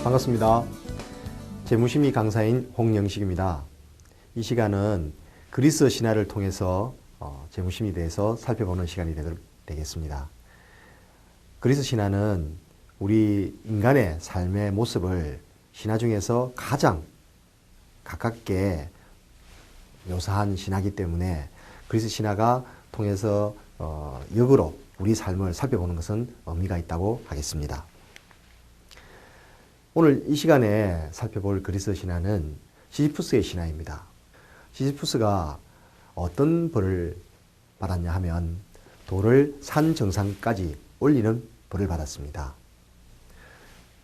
반갑습니다. 재무심리 강사인 홍영식입니다. 이 시간은 그리스 신화를 통해서 재무심리에 대해서 살펴보는 시간이 되겠습니다. 그리스 신화는 우리 인간의 삶의 모습을 신화 중에서 가장 가깝게 묘사한 신화이기 때문에 그리스 신화가 통해서 역으로 우리 삶을 살펴보는 것은 의미가 있다고 하겠습니다. 오늘 이 시간에 살펴볼 그리스 신화는 시지푸스의 신화입니다. 시지푸스가 어떤 벌을 받았냐 하면 돌을 산 정상까지 올리는 벌을 받았습니다.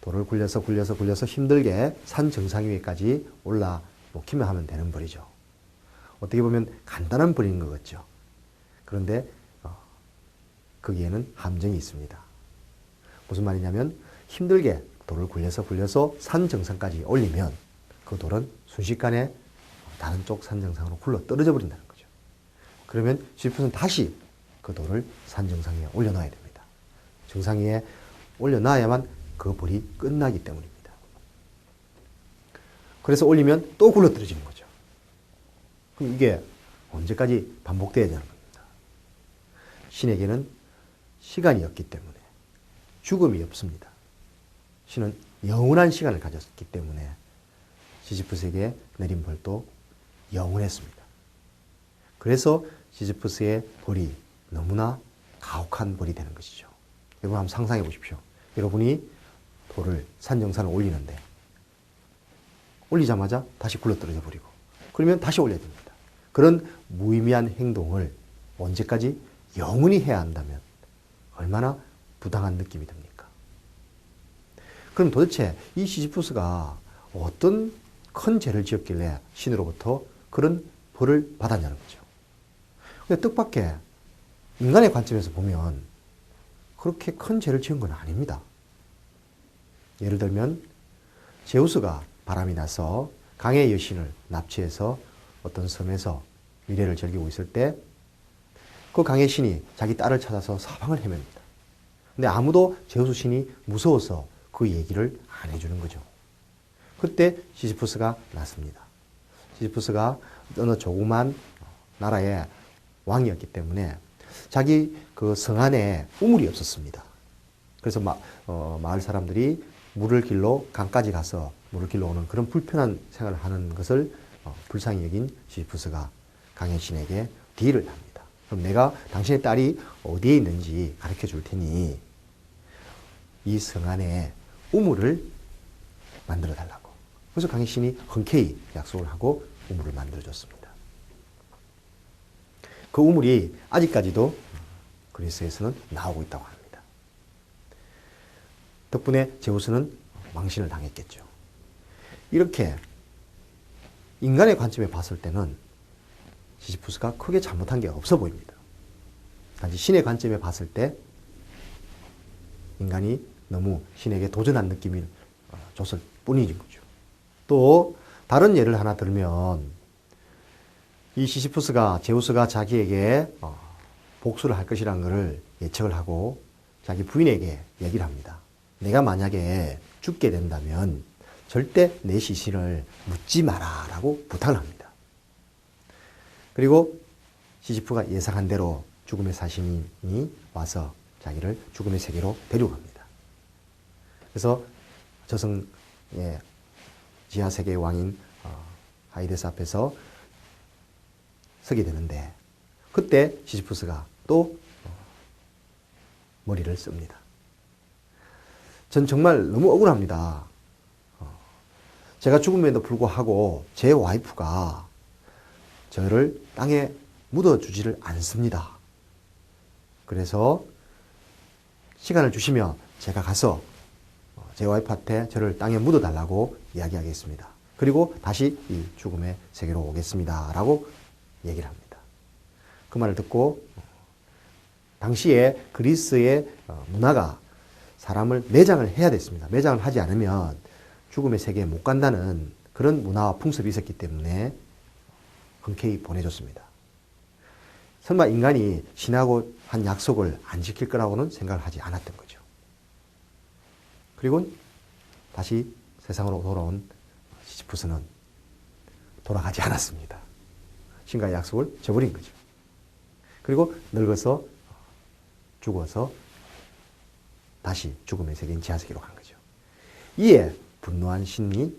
돌을 굴려서 힘들게 산 정상 위에까지 올라 놓기만 하면 되는 벌이죠. 어떻게 보면 간단한 벌인 것 같죠. 그런데 거기에는 함정이 있습니다. 무슨 말이냐면 힘들게 돌을 굴려서 산 정상까지 올리면 그 돌은 순식간에 다른 쪽 산 정상으로 굴러 떨어져 버린다는 거죠. 그러면 시지푸스는 다시 그 돌을 산 정상 위에 올려놔야 됩니다. 정상 위에 올려놔야만 그 벌이 끝나기 때문입니다. 그래서 올리면 또 굴러 떨어지는 거죠. 그럼 이게 언제까지 반복돼야 되는 겁니다. 신에게는 시간이 없기 때문에 죽음이 없습니다. 신은 영원한 시간을 가졌기 때문에 시지푸스에게 내린 벌도 영원했습니다. 그래서 시지푸스의 벌이 너무나 가혹한 벌이 되는 것이죠. 여러분 한번 상상해 보십시오. 여러분이 돌을 산정산을 올리는데 올리자마자 다시 굴러떨어져 버리고 그러면 다시 올려야 됩니다. 그런 무의미한 행동을 언제까지 영원히 해야 한다면 얼마나 부당한 느낌이 듭니까? 그럼 도대체 이 시지푸스가 어떤 큰 죄를 지었길래 신으로부터 그런 벌을 받았냐는 거죠. 근데 뜻밖의 인간의 관점에서 보면 그렇게 큰 죄를 지은 건 아닙니다. 예를 들면 제우스가 바람이 나서 강의 여신을 납치해서 어떤 섬에서 미래를 즐기고 있을 때 그 강의 신이 자기 딸을 찾아서 사방을 헤맵니다. 근데 아무도 제우스 신이 무서워서 그 얘기를 안 해주는 거죠. 그때 시지푸스가 났습니다. 시지푸스가 어느 조그만 나라의 왕이었기 때문에 자기 그 성 안에 우물이 없었습니다. 그래서 마을 사람들이 물을 길러 강까지 가서 물을 길러 오는 그런 불편한 생활을 하는 것을 불쌍히 여긴 시지푸스가 강의 신에게 딜을 합니다. 그럼 내가 당신의 딸이 어디에 있는지 가르쳐 줄 테니 이 성 안에 우물을 만들어 달라고. 그래서 강의 신이 흔쾌히 약속을 하고 우물을 만들어 줬습니다. 그 우물이 아직까지도 그리스에서는 나오고 있다고 합니다. 덕분에 제우스는 망신을 당했겠죠. 이렇게 인간의 관점에 봤을 때는 시지푸스가 크게 잘못한 게 없어 보입니다. 단지 신의 관점에 봤을 때 인간이 너무 신에게 도전한 느낌을 줬을 뿐인 거죠. 또 다른 예를 하나 들면 이 시지푸스가 제우스가 자기에게 복수를 할 것이라는 것을 예측을 하고 자기 부인에게 얘기를 합니다. 내가 만약에 죽게 된다면 절대 내 시신을 묻지 마라 라고 부탁을 합니다. 그리고 시지푸가 예상한 대로 죽음의 사신이 와서 자기를 죽음의 세계로 데려갑니다. 그래서 저승의 지하세계의 왕인 하이데스 앞에서 서게 되는데 그때 시지푸스가 또 머리를 씁니다. 전 정말 너무 억울합니다. 제가 죽음에도 불구하고 제 와이프가 저를 땅에 묻어주지를 않습니다. 그래서 시간을 주시면 제가 가서 제 와이프한테 저를 땅에 묻어달라고 이야기하겠습니다. 그리고 다시 이 죽음의 세계로 오겠습니다. 라고 얘기를 합니다. 그 말을 듣고 당시에 그리스의 문화가 사람을 매장을 해야 됐습니다. 매장을 하지 않으면 죽음의 세계에 못 간다는 그런 문화와 풍습이 있었기 때문에 흔쾌히 보내줬습니다. 설마 인간이 신하고 한 약속을 안 지킬 거라고는 생각을 하지 않았던 거죠. 그리고 다시 세상으로 돌아온 시지프스는 돌아가지 않았습니다. 신과의 약속을 저버린 거죠. 그리고 늙어서 죽어서 다시 죽음의 세계인 지하세계로 간 거죠. 이에 분노한 신이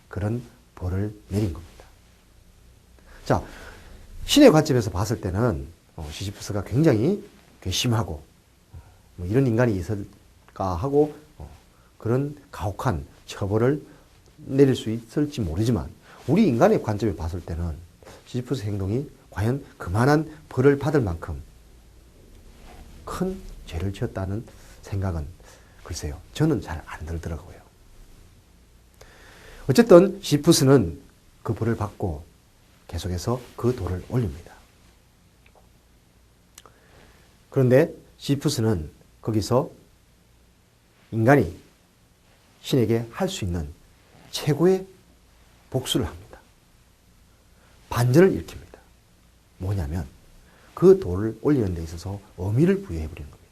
그런 벌을 내린 겁니다. 자, 신의 관점에서 봤을 때는 시지프스가 굉장히 괘씸하고 뭐 이런 인간이 있을까 하고 그런 가혹한 처벌을 내릴 수 있을지 모르지만 우리 인간의 관점에 봤을 때는 시지프스 행동이 과연 그만한 벌을 받을 만큼 큰 죄를 지었다는 생각은 글쎄요, 저는 잘 안 들더라고요. 어쨌든 시지프스는 그 벌을 받고 계속해서 그 돌을 올립니다. 그런데 시지프스는 거기서 인간이 신에게 할 수 있는 최고의 복수를 합니다. 반전을 일으킵니다. 뭐냐면 그 돌을 올리는 데 있어서 의미를 부여해버리는 겁니다.